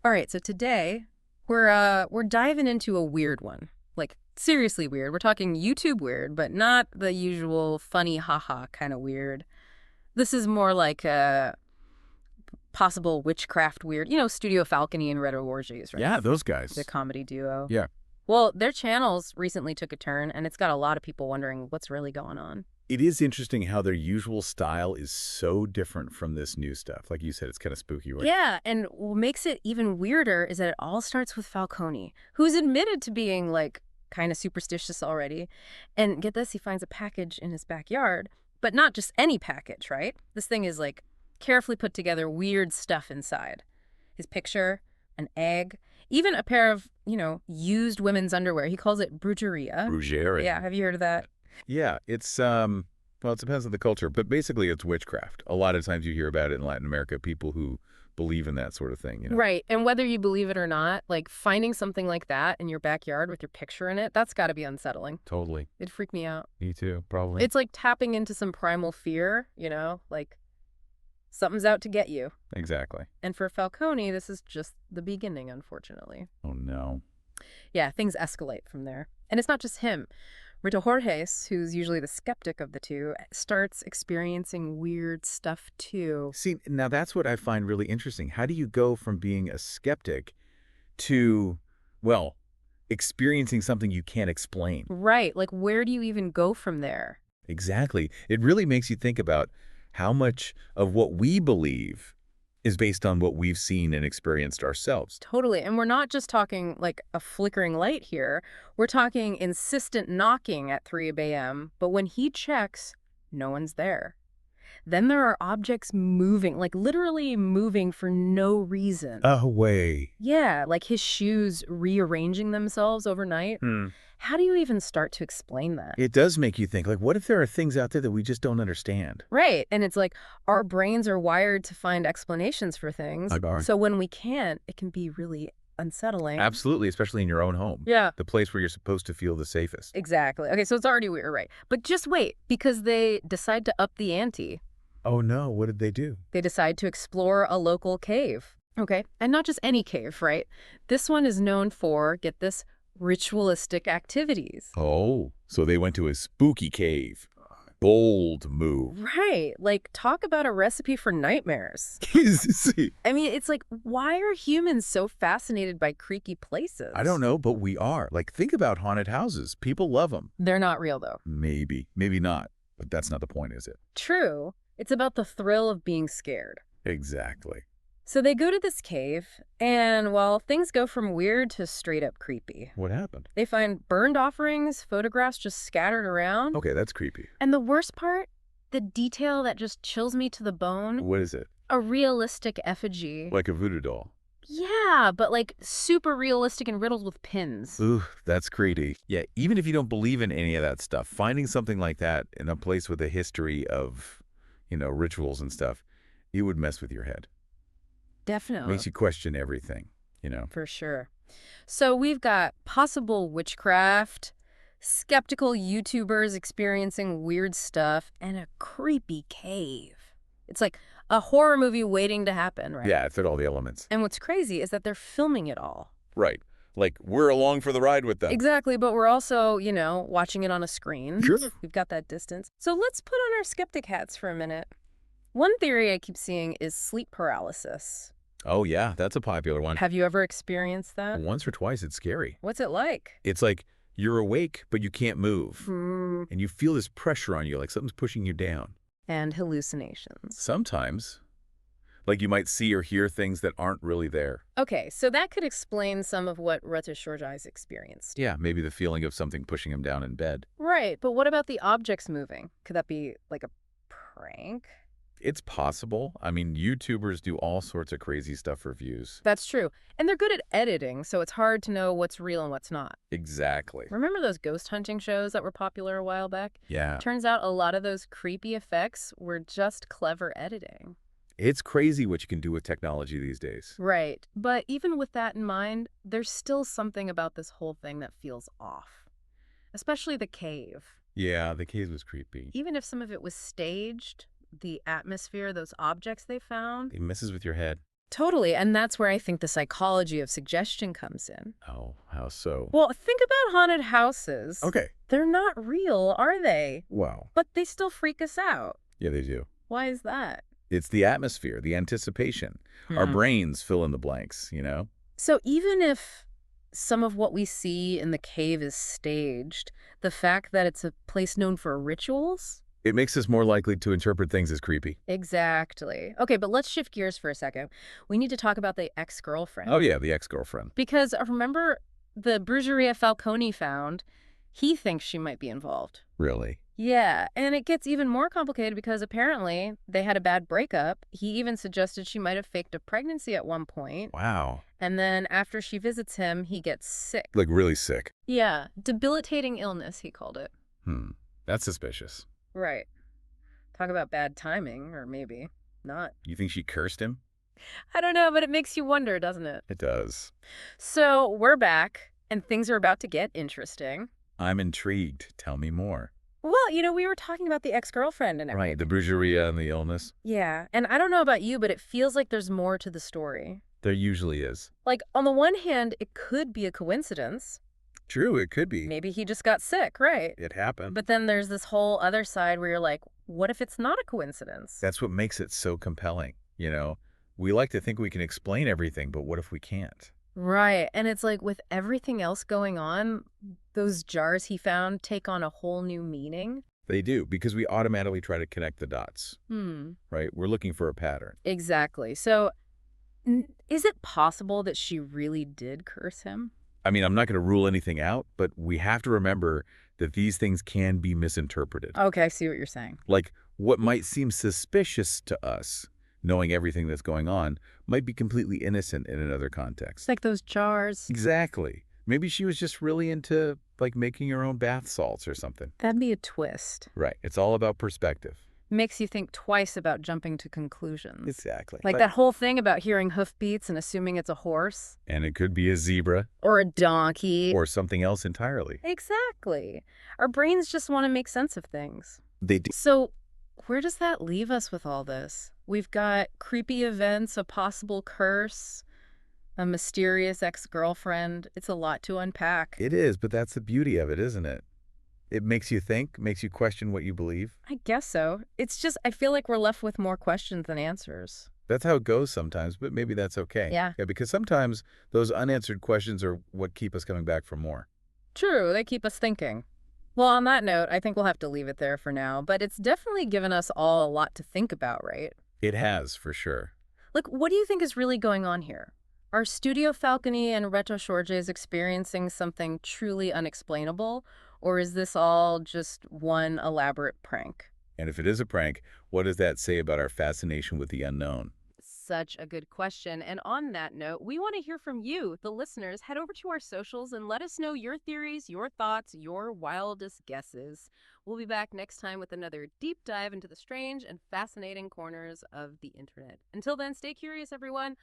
All right, so today we're diving into a weird one. Like seriously weird. We're talking YouTube weird, but not the usual funny haha kind of weird. This is more like a possible witchcraft weird. You know, Studio Falconi and Red Orgies, right? Yeah, those The guys. comedy duo. Yeah. Well, their channels recently took a turn, and it's got a lot of people wondering what's really going on. It is interesting how their usual style is so different from this new stuff. Like you said, it's kind of spooky, right? Yeah, and what makes it even weirder is that it all starts with Falconi, who's admitted to being like kind of superstitious already. And get this, he finds a package in his backyard, but not just any package, right? This thing is like carefully put together weird stuff inside. His picture, an egg, even a pair of, used women's underwear. He calls it brujeria. Ruggieri. Yeah, have you heard of that? Yeah, it's, well, it depends on the culture, but basically it's witchcraft. A lot of times you hear about it in Latin America, people who believe in that sort of thing. Right. And whether you believe it or not, like finding something like that in your backyard with your picture in it, that's got to be unsettling. Totally. It'd freak me out. Me too, probably. It's like tapping into some primal fear, like something's out to get you. Exactly. And for Falcone, this is just the beginning, unfortunately. Oh, no. Yeah, things escalate from there. And it's not just him. Rita Jorges, who's usually the skeptic of the two, starts experiencing weird stuff too. See, now that's what I find really interesting. How do you go from being a skeptic to, well, experiencing something you can't explain? Right. Like, where do you even go from there? Exactly. It really makes you think about how much of what we believe is based on what we've seen and experienced ourselves. Totally. And we're not just talking like a flickering light here. We're talking insistent knocking at 3 a.m. But when he checks, no one's there. Then there are objects moving, like literally moving for no reason. Oh, way. Yeah, like his shoes rearranging themselves overnight. How do you even start to explain that? It does make you think, like, what if there are things out there that we just don't understand? Right. And it's like our brains are wired to find explanations for things. Like ours. So when we can't, it can be really unsettling. Absolutely, especially in your own home. Yeah. The place where you're supposed to feel the safest. Exactly. Okay, so it's already weird, right? But just wait, because they decide to up the ante. Oh, no. What did they do? They decide to explore a local cave. Okay. And not just any cave, right? This one is known for, get this, ritualistic activities. Oh, so they went to a spooky cave. Bold move. Right. Like, talk about a recipe for nightmares. See, I mean, it's like, why are humans so fascinated by creaky places? I don't know, but we are. Like, think about haunted houses. People love them. They're not real, though. Maybe. Maybe not. But that's not the point, is it? True. It's about the thrill of being scared. Exactly. So they go to this cave, and well, things go from weird to straight up creepy. What happened? They find burned offerings, photographs just scattered around. Okay, that's creepy. And the worst part, the detail that just chills me to the bone, What is it? a realistic effigy. Like a voodoo doll. Yeah, but like super realistic and riddled with pins. Ooh, that's creepy. Yeah, even if you don't believe in any of that stuff, finding something like that in a place with a history of, rituals and stuff, it would mess with your head. Definitely. Makes you question everything, For sure. So we've got possible witchcraft, skeptical YouTubers experiencing weird stuff, and a creepy cave. It's like a horror movie waiting to happen, right? Yeah, it fit all the elements. And what's crazy is that they're filming it all. Right. Like, we're along for the ride with them. Exactly, but we're also, watching it on a screen. Sure. We've got that distance. So let's put on our skeptic hats for a minute. One theory I keep seeing is sleep paralysis. Oh, yeah, that's a popular one. Have you ever experienced that? Once or twice, it's scary. What's it like? It's like you're awake, but you can't move. Hmm. And you feel this pressure on you, like something's pushing you down. And hallucinations. Sometimes. Like you might see or hear things that aren't really there. Okay, so that could explain some of what Rita Jorges experienced. Yeah, maybe the feeling of something pushing him down in bed. Right, but what about the objects moving? Could that be like a prank? It's possible. I mean, YouTubers do all sorts of crazy stuff for views. That's true. And they're good at editing, so it's hard to know what's real and what's not. Exactly. Remember those ghost hunting shows that were popular a while back? Yeah. Turns out a lot of those creepy effects were just clever editing. It's crazy what you can do with technology these days. Right. But even with that in mind, there's still something about this whole thing that feels off. Especially the cave. Yeah, the cave was creepy. Even if some of it was staged, the atmosphere, those objects they found, It messes with your head. Totally, and that's where I think the psychology of suggestion comes in. Oh, how so? Well, think about haunted houses. Okay. They're not real, are they? Wow. But they still freak us out. Yeah, they do. Why is that? It's the atmosphere, the anticipation. Our brains fill in the blanks, you know? So even if some of what we see in the cave is staged, the fact that it's a place known for rituals? It makes us more likely to interpret things as creepy. Exactly. Okay, but let's shift gears for a second. We need to talk about the ex-girlfriend. Oh, yeah, the ex-girlfriend. Because remember the Brujeria Falconi found, he thinks she might be involved. Really? Yeah, and it gets even more complicated because apparently they had a bad breakup. He even suggested she might have faked a pregnancy at one point. Wow. And then after she visits him, he gets sick. Like really sick. Yeah, debilitating illness, he called it. That's suspicious. Right. Talk about bad timing, or maybe not. You think she cursed him? I don't know, but it makes you wonder, doesn't it? It does. So we're back, and things are about to get interesting. I'm intrigued. Tell me more. Well, we were talking about the ex-girlfriend and everything. Right, the brujeria and the illness. Yeah, and I don't know about you, but it feels like there's more to the story. There usually is. Like, on the one hand, it could be a coincidence. True, it could be. Maybe he just got sick, right? It happened. But then there's this whole other side where you're like, what if it's not a coincidence? That's what makes it so compelling, you know? We like to think we can explain everything, but what if we can't? Right, and it's like with everything else going on, those jars he found take on a whole new meaning. They do, because we automatically try to connect the dots, right? We're looking for a pattern. Exactly. So, is it possible that she really did curse him? I mean, I'm not going to rule anything out, but we have to remember that these things can be misinterpreted. Okay, I see what you're saying. Like, what might seem suspicious to us, knowing everything that's going on, might be completely innocent in another context. It's like those jars. Exactly. Maybe she was just really into, like, making her own bath salts or something. That'd be a twist. Right. It's all about perspective. Makes you think twice about jumping to conclusions. Exactly. Like that whole thing about hearing hoofbeats and assuming it's a horse. And it could be a zebra. Or a donkey. Or something else entirely. Exactly. Our brains just want to make sense of things. They do. So where does that leave us with all this? We've got creepy events, a possible curse, a mysterious ex-girlfriend. It's a lot to unpack. It is, but that's the beauty of it, isn't it? It makes you think, makes you question what you believe. I guess so. It's just, I feel like we're left with more questions than answers. That's how it goes sometimes, but maybe that's okay. Yeah. Because sometimes those unanswered questions are what keep us coming back for more. True, they keep us thinking. Well, on that note, I think we'll have to leave it there for now, but it's definitely given us all a lot to think about, right? It has, for sure. Like, what do you think is really going on here? Are Studio Falconi and Reto Jorge's experiencing something truly unexplainable? Or is this all just one elaborate prank? And if it is a prank, what does that say about our fascination with the unknown? Such a good question. And on that note, we want to hear from you, the listeners. Head over to our socials and let us know your theories, your thoughts, your wildest guesses. We'll be back next time with another deep dive into the strange and fascinating corners of the internet. Until then, stay curious, everyone.